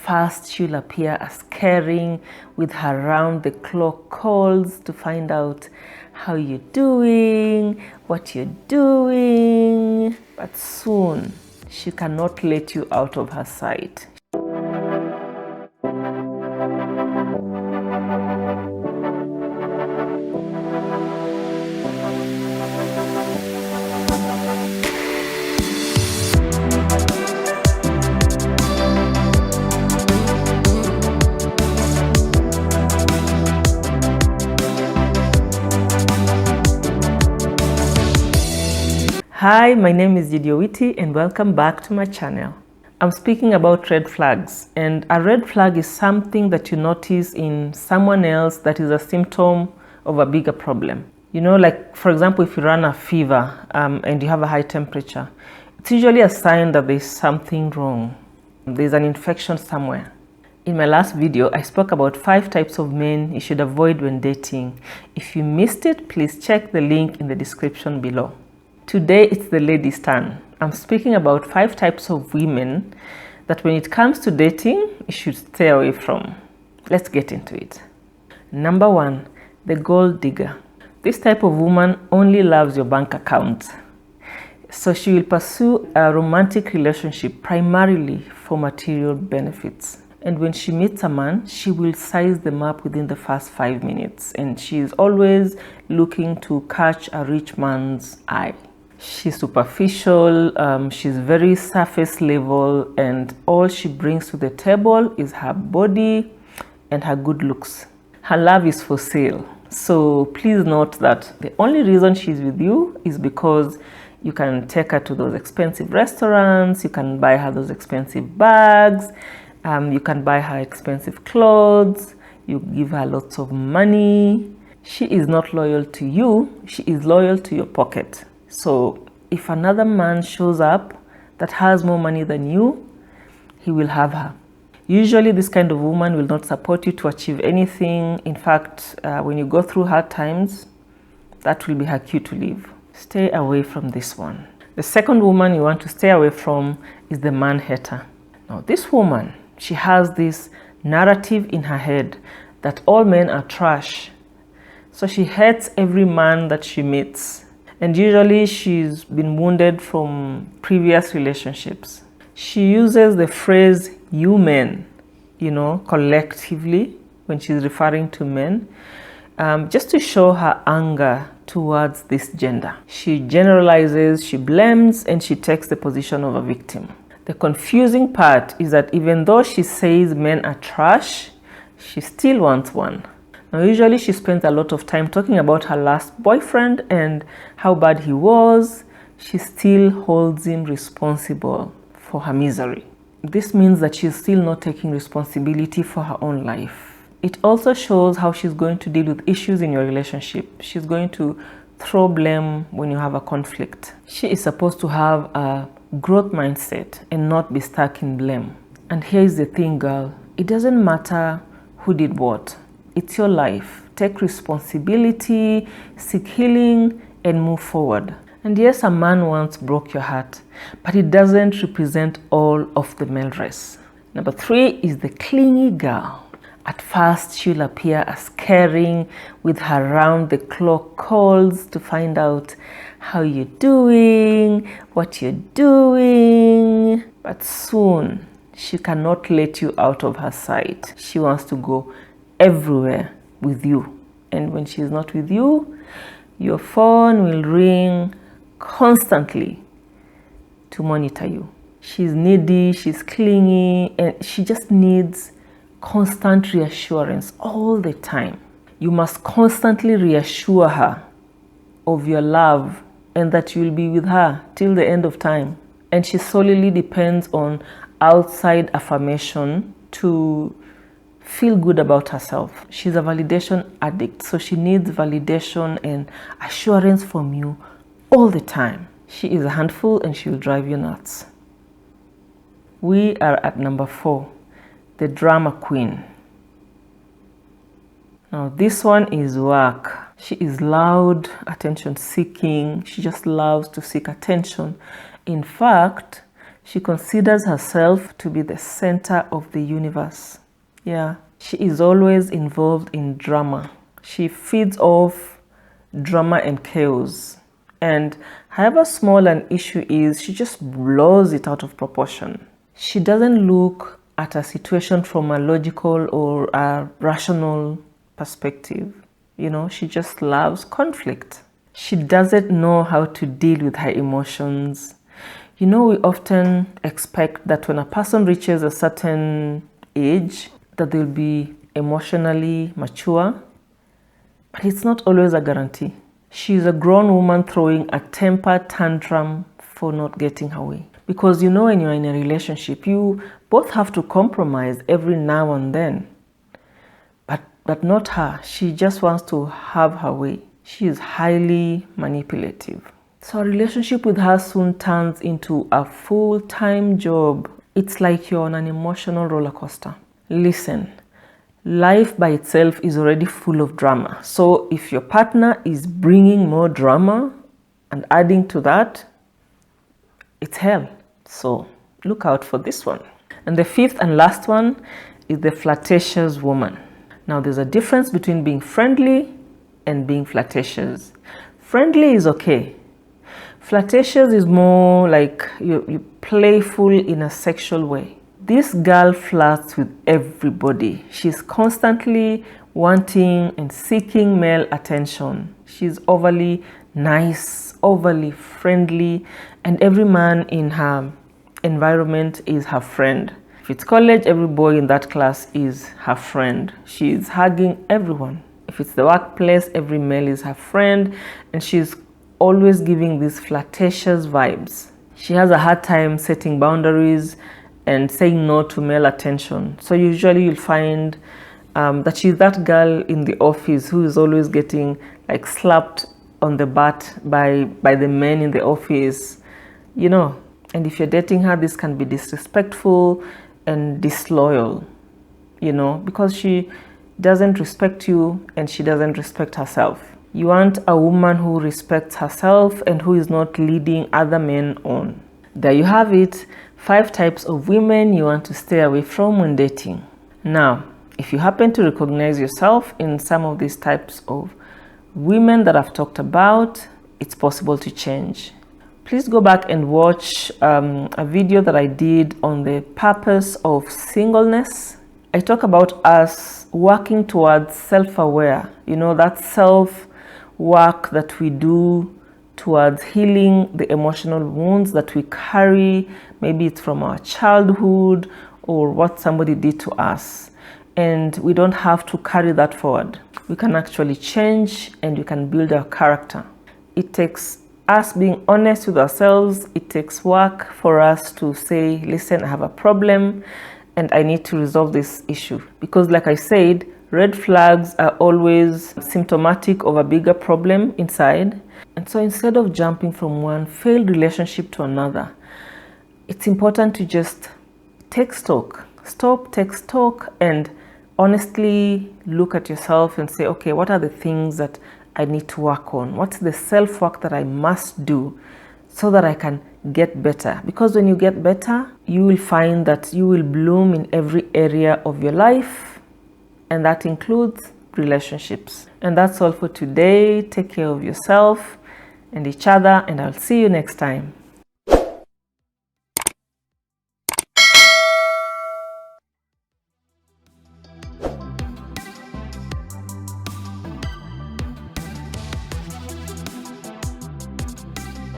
first, she'll appear as caring with her round-the-clock calls to find out how you're doing, what you're doing. But soon, she cannot let you out of her sight. Hi, my name is Judyowiti and welcome back to my channel. I'm speaking about red flags, and a red flag is something that you notice in someone else that is a symptom of a bigger problem. You know, like for example, if you run a fever and you have a high temperature, it's usually a sign that there's something wrong. There's an infection somewhere. In my last video, I spoke about 5 types of men you should avoid when dating. If you missed it, please check the link in the description below. Today, it's the ladies' turn. I'm speaking about 5 types of women that when it comes to dating, you should stay away from. Let's get into it. Number 1, the gold digger. This type of woman only loves your bank account. So she will pursue a romantic relationship primarily for material benefits. And when she meets a man, she will size them up within the first 5 minutes. And she is always looking to catch a rich man's eye. She's superficial, she's very surface level, and all she brings to the table is her body and her good looks. Her love is for sale. So please note that the only reason she's with you is because you can take her to those expensive restaurants, you can buy her those expensive bags, you can buy her expensive clothes, you give her lots of money. She is not loyal to you, she is loyal to your pocket. So if another man shows up that has more money than you, he will have her. Usually this kind of woman will not support you to achieve anything. In fact, when you go through hard times, that will be her cue to leave. Stay away from this one. The second woman you want to stay away from is the man hater. Now this woman, she has this narrative in her head that all men are trash. So she hates every man that she meets. And usually she's been wounded from previous relationships. She uses the phrase you men, collectively when she's referring to men, just to show her anger towards this gender. She generalizes, she blames, and she takes the position of a victim. The confusing part is that even though she says men are trash, she still wants one. Now, usually she spends a lot of time talking about her last boyfriend and how bad he was. She still holds him responsible for her misery. This means that she's still not taking responsibility for her own life. It also shows how she's going to deal with issues in your relationship. She's going to throw blame when you have a conflict. She is supposed to have a growth mindset and not be stuck in blame. And here's the thing, girl. It doesn't matter who did what. It's your life. Take responsibility, seek healing, and move forward. And yes, a man once broke your heart, but it doesn't represent all of the male race. Number 3 is the clingy girl. At first, she'll appear as caring with her round-the-clock calls to find out how you're doing, what you're doing. But soon, she cannot let you out of her sight. She wants to go everywhere with you, and when she's not with you, your phone will ring constantly to monitor you. She's needy, she's clingy, and she just needs constant reassurance all the time. You must constantly reassure her of your love and that you'll be with her till the end of time. And she solely depends on outside affirmation to feel good about herself. She's a validation addict, so she needs validation and assurance from you all the time. She is a handful and she will drive you nuts. We are at number 4, the drama queen. Now this one is work. She is loud, attention seeking. She just loves to seek attention. In fact, She considers herself to be the center of the universe. Yeah, she is always involved in drama. She feeds off drama and chaos. And however small an issue is, she just blows it out of proportion. She doesn't look at a situation from a logical or a rational perspective. You know, she just loves conflict. She doesn't know how to deal with her emotions. You know, we often expect that when a person reaches a certain age, that they'll be emotionally mature, but it's not always a guarantee. She's a grown woman throwing a temper tantrum for not getting her way. Because you know, when you're in a relationship, you both have to compromise every now and then. But not her. She just wants to have her way. She is highly manipulative. So a relationship with her soon turns into a full-time job. It's like you're on an emotional roller coaster. Listen, life by itself is already full of drama. So if your partner is bringing more drama and adding to that, it's hell. So look out for this one. And the fifth and last one is the flirtatious woman. Now there's a difference between being friendly and being flirtatious. Friendly is okay. Flirtatious is more like you're playful in a sexual way. This girl flirts with everybody. She's constantly wanting and seeking male attention. She's overly nice, overly friendly, and every man in her environment is her friend. If it's college, every boy in that class is her friend. She's hugging everyone. If it's the workplace, every male is her friend, and she's always giving these flirtatious vibes. She has a hard time setting boundaries and saying no to male attention. So usually you'll find that she's that girl in the office who is always getting like slapped on the butt by the men in the office, you know. And if you're dating her, this can be disrespectful and disloyal, you know, because she doesn't respect you and she doesn't respect herself. You want a woman who respects herself and who is not leading other men on. There you have it, 5 types of women you want to stay away from when dating. Now, if you happen to recognize yourself in some of these types of women that I've talked about, it's possible to change. Please go back and watch a video that I did on the purpose of singleness. I talk about us working towards self-aware, you know, that self-work that we do towards healing the emotional wounds that we carry. Maybe it's from our childhood or what somebody did to us. And we don't have to carry that forward. We can actually change and we can build our character. It takes us being honest with ourselves. It takes work for us to say, listen, I have a problem and I need to resolve this issue. Because like I said, red flags are always symptomatic of a bigger problem inside. And so instead of jumping from one failed relationship to another, it's important to just take stock. Stop, take stock, and honestly look at yourself and say, okay, what are the things that I need to work on? What's the self-work that I must do so that I can get better? Because when you get better, you will find that you will bloom in every area of your life, and that includes relationships. And that's all for today. Take care of yourself and each other, and I'll see you next time.